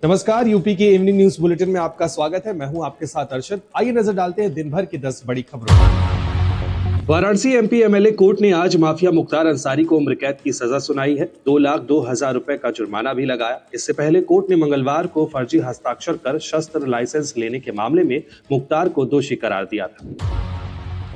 नमस्कार, यूपी के evening news bulletin में आपका स्वागत है। मैं हूं आपके साथ अर्शद। आइए नजर डालते हैं दिन भर की 10 बड़ी खबरों पर। वाराणसी एमपी एमएलए कोर्ट ने आज माफिया मुख्तार अंसारी को उम्र कैद की सजा सुनाई है। 2,02,000 रुपए का जुर्माना भी लगाया। इससे पहले कोर्ट ने मंगलवार को फर्जी हस्ताक्षर कर शस्त्र लाइसेंस लेने के मामले में मुख्तार को दोषी करार दिया था।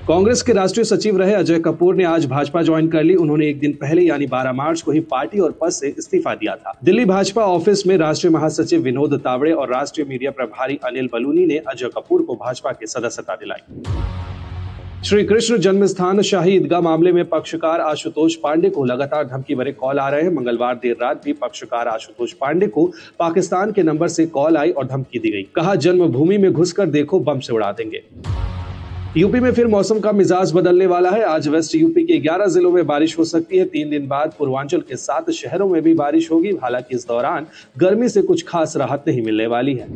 कांग्रेस के राष्ट्रीय सचिव रहे अजय कपूर ने आज भाजपा ज्वाइन कर ली। उन्होंने एक दिन पहले यानी 12 मार्च को ही पार्टी और पद से इस्तीफा दिया था। दिल्ली भाजपा ऑफिस में राष्ट्रीय महासचिव विनोद तावड़े और राष्ट्रीय मीडिया प्रभारी अनिल बलूनी ने अजय कपूर को भाजपा की सदस्यता दिलाई। श्री कृष्ण जन्मस्थान शाही ईदगाह मामले में पक्षकार आशुतोष पांडे को लगातार धमकी भरे कॉल आ रहे हैं। मंगलवार देर रात भी पक्षकार आशुतोष पांडे को पाकिस्तान के नंबर से कॉल आई और धमकी दी गई। कहा, जन्मभूमि में घुसकर देखो, बम से उड़ा देंगे। यूपी में फिर मौसम का मिजाज बदलने वाला है। आज वेस्ट यूपी के 11 जिलों में बारिश हो सकती है। 3 दिन बाद पूर्वांचल के 7 शहरों में भी बारिश होगी। हालांकि इस दौरान गर्मी से कुछ खास राहत नहीं मिलने वाली है।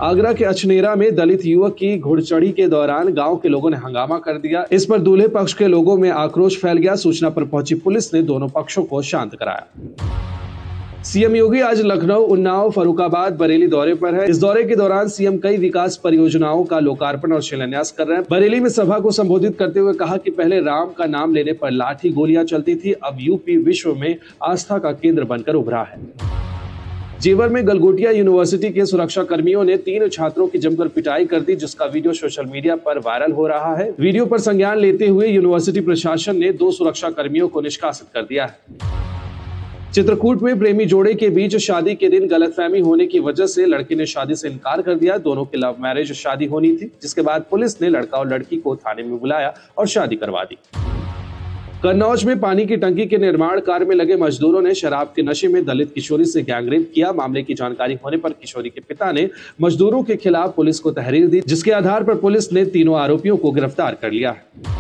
आगरा के अछनेरा में दलित युवक की घुड़चढ़ी के दौरान गांव के लोगों ने हंगामा कर दिया। इस पर दूल्हे पक्ष के लोगों में आक्रोश फैल गया। सूचना पर पहुंची पुलिस ने दोनों पक्षों को शांत कराया। सीएम योगी आज लखनऊ, उन्नाव, फर्रुखाबाद, बरेली दौरे पर है। इस दौरे के दौरान सीएम कई विकास परियोजनाओं का लोकार्पण और शिलान्यास कर रहे हैं। बरेली में सभा को संबोधित करते हुए कहा कि पहले राम का नाम लेने पर लाठी गोलियां चलती थी, अब यूपी विश्व में आस्था का केंद्र बनकर उभरा है। जेवर में गलगोटिया यूनिवर्सिटी के सुरक्षा कर्मियों ने 3 छात्रों की जमकर पिटाई कर दी, जिसका वीडियो सोशल मीडिया पर वायरल हो रहा है। वीडियो पर संज्ञान लेते हुए यूनिवर्सिटी प्रशासन ने 2 सुरक्षा कर्मियों को निष्कासित कर दिया है। चित्रकूट में प्रेमी जोड़े के बीच शादी के दिन गलतफहमी होने की वजह से लड़की ने शादी से इनकार कर दिया। दोनों की लव मैरिज शादी होनी थी, जिसके बाद पुलिस ने लड़का और लड़की को थाने में बुलाया और शादी करवा दी। कन्नौज में पानी की टंकी के निर्माण कार्य में लगे मजदूरों ने शराब के नशे में दलित किशोरी से गैंगरेप किया। मामले की जानकारी होने पर किशोरी के पिता ने मजदूरों के खिलाफ पुलिस को तहरीर दी, जिसके आधार पर पुलिस ने तीनों आरोपियों को गिरफ्तार कर लिया है।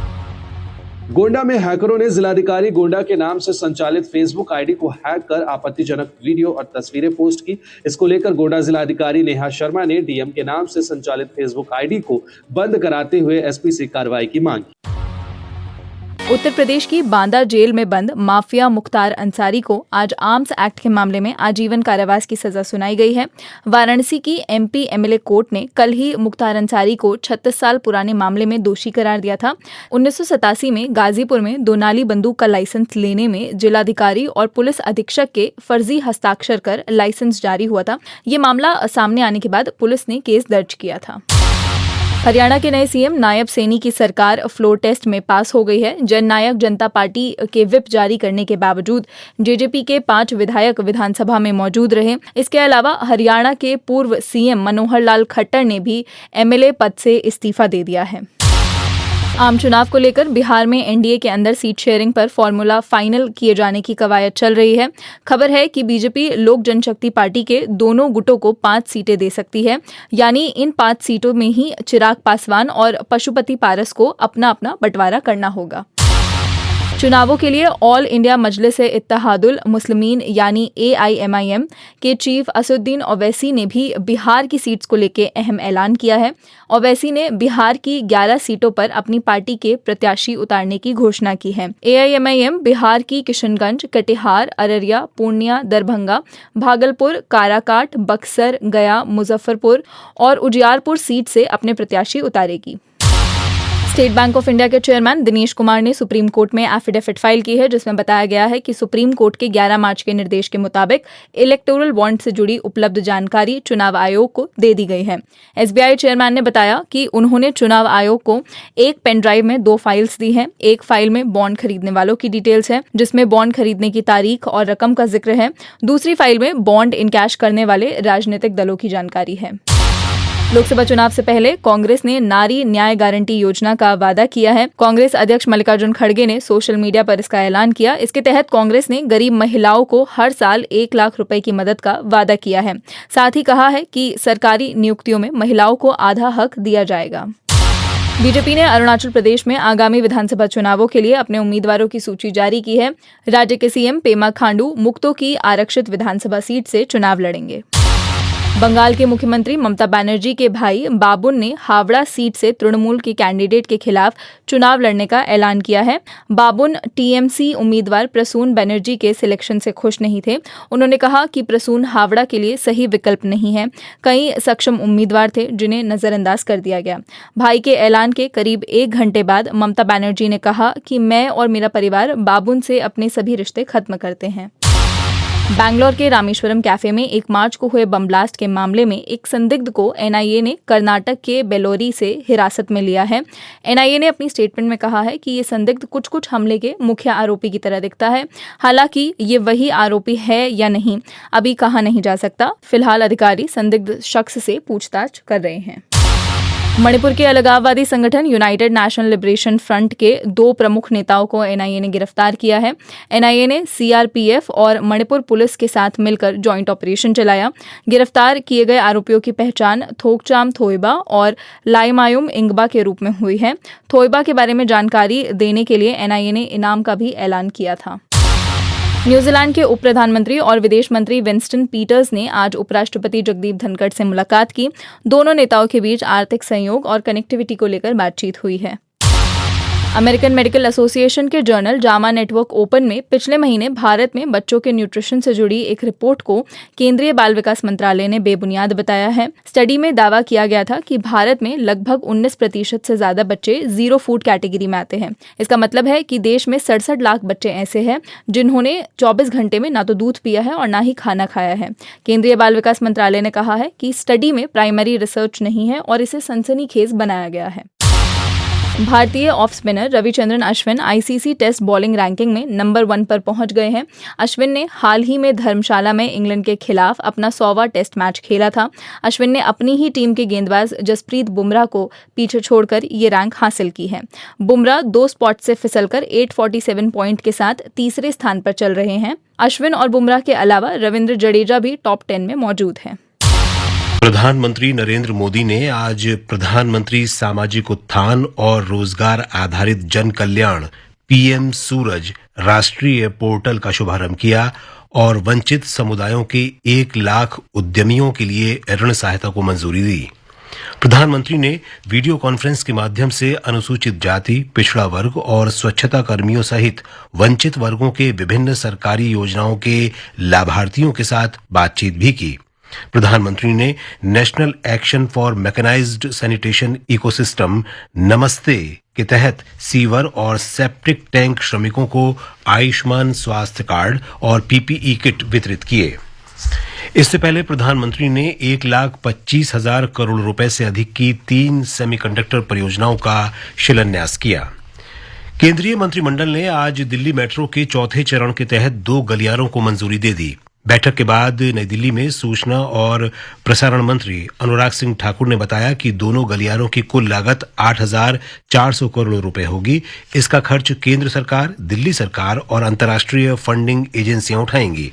गोंडा में हैकरों ने जिलाधिकारी गोंडा के नाम से संचालित फेसबुक आईडी को हैक कर आपत्तिजनक वीडियो और तस्वीरें पोस्ट की। इसको लेकर गोंडा जिलाधिकारी नेहा शर्मा ने डीएम के नाम से संचालित फेसबुक आईडी को बंद कराते हुए एसपी से कार्रवाई की मांग की। उत्तर प्रदेश की बांदा जेल में बंद माफिया मुख्तार अंसारी को आज आर्म्स एक्ट के मामले में आजीवन कारावास की सजा सुनाई गई है। वाराणसी की एमपी एमएलए कोर्ट ने कल ही मुख्तार अंसारी को 36 साल पुराने मामले में दोषी करार दिया था। 1987 में गाजीपुर में 2 नाली बंदूक का लाइसेंस लेने में जिलाधिकारी और पुलिस अधीक्षक के फर्जी हस्ताक्षर कर लाइसेंस जारी हुआ था। ये मामला सामने आने के बाद पुलिस ने केस दर्ज किया था। हरियाणा के नए सीएम नायब सैनी की सरकार फ्लोर टेस्ट में पास हो गई है। जननायक जनता पार्टी के व्हिप जारी करने के बावजूद जेजेपी के 5 विधायक विधानसभा में मौजूद रहे। इसके अलावा हरियाणा के पूर्व सीएम मनोहर लाल खट्टर ने भी एमएलए पद से इस्तीफा दे दिया है। आम चुनाव को लेकर बिहार में एनडीए के अंदर सीट शेयरिंग पर फॉर्मूला फाइनल किए जाने की कवायद चल रही है। खबर है कि बीजेपी लोक जनशक्ति पार्टी के दोनों गुटों को 5 सीटें दे सकती है, यानी इन 5 सीटों में ही चिराग पासवान और पशुपति पारस को अपना अपना बंटवारा करना होगा। चुनावों के लिए ऑल इंडिया मजलिस इत्तेहादुल मुस्लिमीन यानी AIMIM के चीफ असदुद्दीन ओवैसी ने भी बिहार की सीट्स को लेकर अहम ऐलान किया है। ओवैसी ने बिहार की 11 सीटों पर अपनी पार्टी के प्रत्याशी उतारने की घोषणा की है। AIMIM बिहार की किशनगंज, कटिहार, अररिया, पूर्णिया, दरभंगा, भागलपुर, काराकाट, बक्सर, गया, मुजफ्फरपुर और उजियारपुर सीट से अपने प्रत्याशी उतारेगी। स्टेट बैंक ऑफ इंडिया के चेयरमैन दिनेश कुमार ने सुप्रीम कोर्ट में एफिडेविट फाइल की है, जिसमें बताया गया है कि सुप्रीम कोर्ट के 11 मार्च के निर्देश के मुताबिक इलेक्टोरल बॉन्ड से जुड़ी उपलब्ध जानकारी चुनाव आयोग को दे दी गई है। एसबीआई चेयरमैन ने बताया कि उन्होंने चुनाव आयोग को एक पेन ड्राइव में 2 फाइल्स दी हैं। एक फाइल में बॉन्ड खरीदने वालों की डिटेल्स है, जिसमें बॉन्ड खरीदने की तारीख और रकम का जिक्र है। दूसरी फाइल में बॉन्ड इनकैश करने वाले राजनीतिक दलों की जानकारी है। लोकसभा चुनाव से पहले कांग्रेस ने नारी न्याय गारंटी योजना का वादा किया है। कांग्रेस अध्यक्ष मल्लिकार्जुन खड़गे ने सोशल मीडिया पर इसका ऐलान किया। इसके तहत कांग्रेस ने गरीब महिलाओं को हर साल 1 लाख रुपए की मदद का वादा किया है। साथ ही कहा है कि सरकारी नियुक्तियों में महिलाओं को आधा हक दिया जाएगा। बीजेपी ने अरुणाचल प्रदेश में आगामी विधानसभा चुनावों के लिए अपने उम्मीदवारों की सूची जारी की है। राज्य के सीएम पेमा खांडू मुक्तो की आरक्षित विधानसभा सीट से चुनाव लड़ेंगे। बंगाल के मुख्यमंत्री ममता बनर्जी के भाई बाबुन ने हावड़ा सीट से तृणमूल के कैंडिडेट के खिलाफ चुनाव लड़ने का ऐलान किया है। बाबुन टीएमसी उम्मीदवार प्रसून बनर्जी के सिलेक्शन से खुश नहीं थे। उन्होंने कहा कि प्रसून हावड़ा के लिए सही विकल्प नहीं है। कई सक्षम उम्मीदवार थे जिन्हें नजरअंदाज कर दिया गया। भाई के ऐलान के करीब 1 घंटे बाद ममता बनर्जी ने कहा कि मैं और मेरा परिवार बाबुन से अपने सभी रिश्ते खत्म करते हैं। बैंगलोर के रामेश्वरम कैफे में 1 मार्च को हुए बम ब्लास्ट के मामले में एक संदिग्ध को एनआईए ने कर्नाटक के बेलोरी से हिरासत में लिया है। एनआईए ने अपनी स्टेटमेंट में कहा है कि ये संदिग्ध कुछ हमले के मुख्य आरोपी की तरह दिखता है। हालांकि ये वही आरोपी है या नहीं अभी कहा नहीं जा सकता। फिलहाल अधिकारी संदिग्ध शख्स से पूछताछ कर रहे हैं। मणिपुर के अलगाववादी संगठन यूनाइटेड नेशनल लिबरेशन फ्रंट के 2 प्रमुख नेताओं को एनआईए ने गिरफ्तार किया है। एनआईए ने सीआरपीएफ और मणिपुर पुलिस के साथ मिलकर जॉइंट ऑपरेशन चलाया। गिरफ्तार किए गए आरोपियों की पहचान थोकचाम थोइबा और लाइमायुम इंगबा के रूप में हुई है। थोइबा के बारे में जानकारी देने के लिए एनआईए ने इनाम का भी ऐलान किया था। न्यूजीलैंड के उप प्रधानमंत्री और विदेश मंत्री विंस्टन पीटर्स ने आज उपराष्ट्रपति जगदीप धनखड़ से मुलाकात की। दोनों नेताओं के बीच आर्थिक सहयोग और कनेक्टिविटी को लेकर बातचीत हुई है। अमेरिकन मेडिकल एसोसिएशन के जर्नल जामा नेटवर्क ओपन में पिछले महीने भारत में बच्चों के न्यूट्रिशन से जुड़ी एक रिपोर्ट को केंद्रीय बाल विकास मंत्रालय ने बेबुनियाद बताया है। स्टडी में दावा किया गया था कि भारत में लगभग 19% से ज्यादा बच्चे जीरो फूड कैटेगरी में आते हैं। इसका मतलब है कि देश में 67 लाख बच्चे ऐसे हैं जिन्होंने 24 घंटे में ना तो दूध पिया है और ना ही खाना खाया है। केंद्रीय बाल विकास मंत्रालय ने कहा है कि स्टडी में प्राइमरी रिसर्च नहीं है और इसे सनसनीखेज बनाया गया है। भारतीय off spinner Ravichandran Ashwin ICC test bowling ranking में नंबर 1 पर पहुंच गए हैं। अश्विन ने हाल ही में धर्मशाला में इंग्लैंड के खिलाफ अपना 100वां टेस्ट मैच खेला था। अश्विन ने अपनी ही टीम के गेंदबाज जसप्रीत बुमराह को पीछे छोड़कर ये रैंक हासिल की है। बुमराह 2 स्पॉट से फिसलकर 847 पॉइंट के साथ तीसरे स्थान पर चल रहे हैं। अश्विन और बुमराह के अलावा रविंद्र जडेजा भी टॉप 10 में मौजूद हैं। प्रधानमंत्री नरेंद्र मोदी ने आज प्रधानमंत्री सामाजिक उत्थान और रोजगार आधारित जन कल्याण पीएम सूरज राष्ट्रीय पोर्टल का शुभारंभ किया और वंचित समुदायों के 1 लाख उद्यमियों के लिए ऋण सहायता को मंजूरी दी। प्रधानमंत्री ने वीडियो कॉन्फ्रेंस के माध्यम से अनुसूचित जाति, पिछड़ा वर्ग और स्वच्छता कर्मियों सहित वंचित वर्गों के विभिन्न सरकारी योजनाओं के लाभार्थियों के साथ बातचीत भी की। प्रधानमंत्री ने national action for mechanised sanitation ecosystem Namaste के तहत सीवर और सेप्टिक टैंक श्रमिकों को आयुष्मान स्वास्थ्य कार्ड और पीपीई किट वितरित किए। इससे पहले प्रधानमंत्री ने 1,25,000 करोड़ रुपए से अधिक की 3 सेमीकंडक्टर परियोजनाओं का शिलान्यास किया। केंद्रीय मंत्रिमंडल ने आज दिल्ली मेट्रो के 4थे चरण के तहत 2 गलियारों को मंजूरी दे दी। बैठक के बाद नई दिल्ली में सूचना और प्रसारण मंत्री अनुराग सिंह ठाकुर ने बताया कि दोनों गलियारों की कुल लागत 8,400 करोड़ रुपए होगी। इसका खर्च केंद्र सरकार, दिल्ली सरकार और अंतर्राष्ट्रीय फंडिंग एजेंसियां उठाएंगी।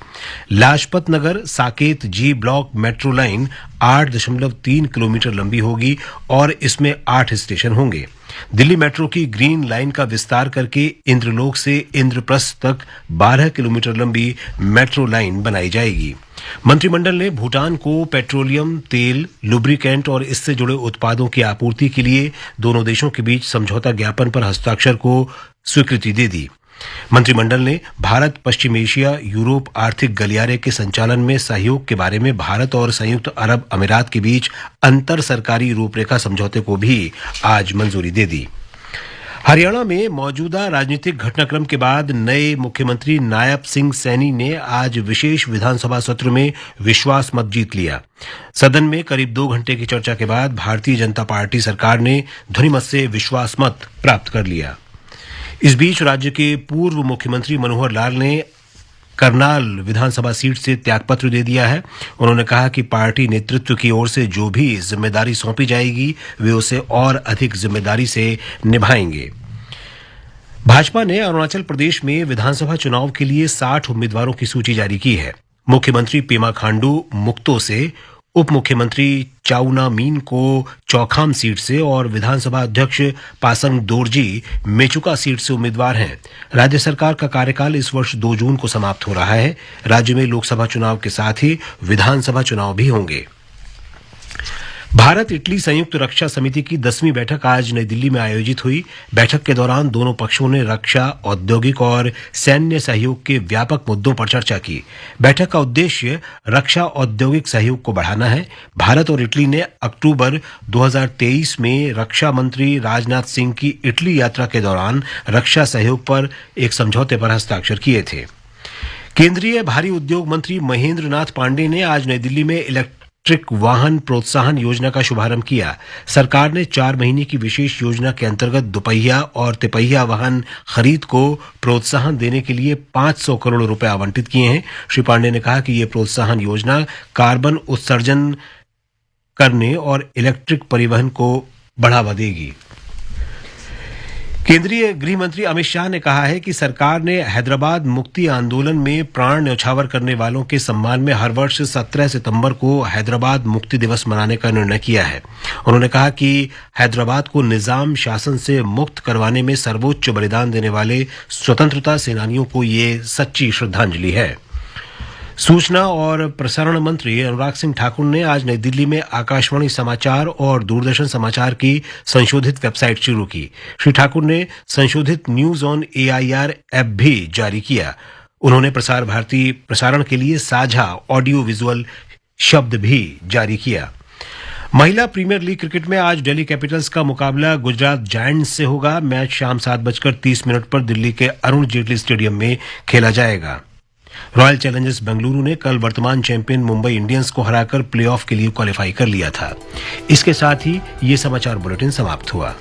लाजपत नगर साकेत जी ब्लॉक मेट्रो लाइन 8.3 किलोमीटर लंबी होगी और इसमें 8 स्टेशन होंगे। दिल्ली मेट्रो की ग्रीन लाइन का विस्तार करके इंद्रलोक से इंद्रप्रस्थ तक 12 किलोमीटर लंबी मेट्रो लाइन बनाई जाएगी। मंत्रिमंडल ने भूटान को पेट्रोलियम, तेल, लुब्रिकेंट और इससे जुड़े उत्पादों की आपूर्ति के लिए दोनों देशों के बीच समझौता ज्ञापन पर हस्ताक्षर को स्वीकृति दे दी। मंत्रिमंडल ने भारत पश्चिम एशिया यूरोप आर्थिक गलियारे के संचालन में सहयोग के बारे में भारत और संयुक्त अरब अमीरात के बीच अंतर सरकारी रूपरेखा समझौते को भी आज मंजूरी दे दी। हरियाणा में मौजूदा राजनीतिक घटनाक्रम के बाद नए मुख्यमंत्री नायब सिंह सैनी ने आज विशेष विधानसभा सत्र में विश्वास मत जीत लिया। सदन में करीब 2 घंटे की चर्चा के बाद भारतीय जनता पार्टी सरकार ने ध्वनिमत से विश्वास मत प्राप्त कर लिया। इस बीच राज्य के पूर्व मुख्यमंत्री मनोहर लाल ने करनाल विधानसभा सीट से त्यागपत्र दे दिया है। उन्होंने कहा कि पार्टी नेतृत्व की ओर से जो भी जिम्मेदारी सौंपी जाएगी वे उसे और अधिक जिम्मेदारी से निभाएंगे। भाजपा ने अरुणाचल प्रदेश में विधानसभा चुनाव के लिए 60 उम्मीदवारों की सूची जारी की है। मुख्यमंत्री पेमा खांडू मुक्तो से, उप मुख्यमंत्री चाउना मीन को चौखाम सीट से और विधानसभा अध्यक्ष पासंग दोरजी मेचुका सीट से उम्मीदवार हैं। राज्य सरकार का कार्यकाल इस वर्ष 2 जून को समाप्त हो रहा है। राज्य में लोकसभा चुनाव के साथ ही विधानसभा चुनाव भी होंगे। भारत इटली संयुक्त रक्षा समिति की 10वीं बैठक आज नई दिल्ली में आयोजित हुई। बैठक के दौरान दोनों पक्षों ने रक्षा, औद्योगिक और सैन्य सहयोग के व्यापक मुद्दों पर चर्चा की। बैठक का उद्देश्य रक्षा औद्योगिक सहयोग को बढ़ाना है। भारत और इटली ने अक्टूबर 2023 में रक्षा मंत्री राजनाथ सिंह की इटली यात्रा के दौरान रक्षा सहयोग पर एक समझौते पर हस्ताक्षर किए थे। केंद्रीय भारी उद्योग मंत्री महेंद्र नाथ पांडे ने आज नई दिल्ली में इलेक्ट्रिक वाहन प्रोत्साहन योजना का शुभारंभ किया। सरकार ने 4 महीने की विशेष योजना के अंतर्गत दुपहिया और तिपहिया वाहन खरीद को प्रोत्साहन देने के लिए 500 करोड़ रुपए आवंटित किए हैं। श्री पांडे ने कहा कि ये प्रोत्साहन योजना कार्बन उत्सर्जन करने और इलेक्ट्रिक परिवहन को बढ़ावा देगी। केंद्रीय गृह मंत्री अमित शाह ने कहा है कि सरकार ने हैदराबाद मुक्ति आंदोलन में प्राण न्यौछावर करने वालों के सम्मान में हर वर्ष 17 सितंबर को हैदराबाद मुक्ति दिवस मनाने का निर्णय किया है। उन्होंने कहा कि हैदराबाद को निजाम शासन से मुक्त करवाने में सर्वोच्च बलिदान देने वाले स्वतंत्रता सेनानियों को ये सच्ची श्रद्धांजलि है। सूचना और प्रसारण मंत्री अनुराग सिंह ठाकुर ने आज नई दिल्ली में आकाशवाणी समाचार और दूरदर्शन समाचार की संशोधित वेबसाइट शुरू की। श्री ठाकुर ने संशोधित न्यूज ऑन AIR ऐप भी जारी किया। उन्होंने प्रसार भारती प्रसारण के लिए साझा ऑडियो विजुअल शब्द भी जारी किया। महिला प्रीमियर लीग क्रिकेट में आज दिल्ली कैपिटल्स का मुकाबला गुजरात जायंट्स से होगा। मैच शाम 7:30 पर दिल्ली के अरुण जेटली स्टेडियम में खेला जाएगा। रॉयल चैलेंजर्स बेंगलुरु ने कल वर्तमान चैंपियन मुंबई इंडियंस को हराकर प्लेऑफ के लिए क्वालिफाई कर लिया था। इसके साथ ही ये समाचार बुलेटिन समाप्त हुआ।